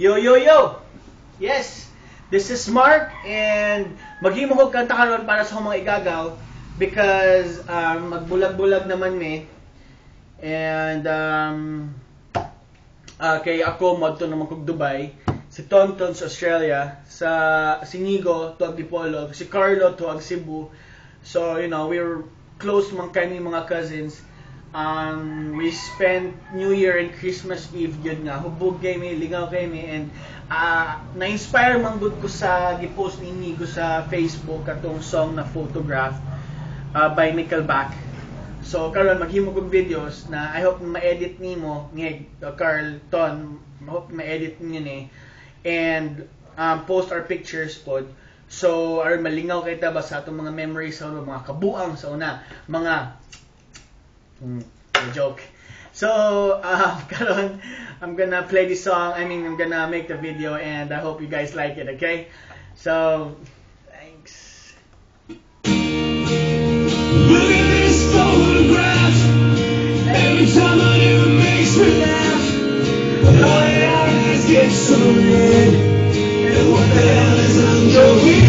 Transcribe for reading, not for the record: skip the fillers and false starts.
Yo, yo, yo! Yes, this is Mark, and maghimo ko kanta karon para sa mga igagaw because magbulag-bulag naman me. And kay ako madto naman kog Dubai, si Tonton sa Australia, si Nigo to ag Dipolo, si Carlo to ag Cebu. So, you know, we're close man kami mga cousins. We spent New Year and Christmas Eve yun nga, hubog kami, lingaw kami, and na-inspire man gud ko sa gipost ni Nigo sa Facebook katong song na Photograph by Nickelback. So karon maghimo kog videos na I hope ma-edit nimo ni Carl Ton, I hope ma-edit niyo ni and post our pictures pod. So aron malingaw kay ta ba sa atong mga memories sa mga kabuang sa una, mga joke. So, karon, I'm gonna play this song. I'm gonna make the video, and I hope you guys like it, okay? So, thanks. Look at this photograph. Every time I do it makes me laugh. My eyes get so red. And what the hell is I'm joking?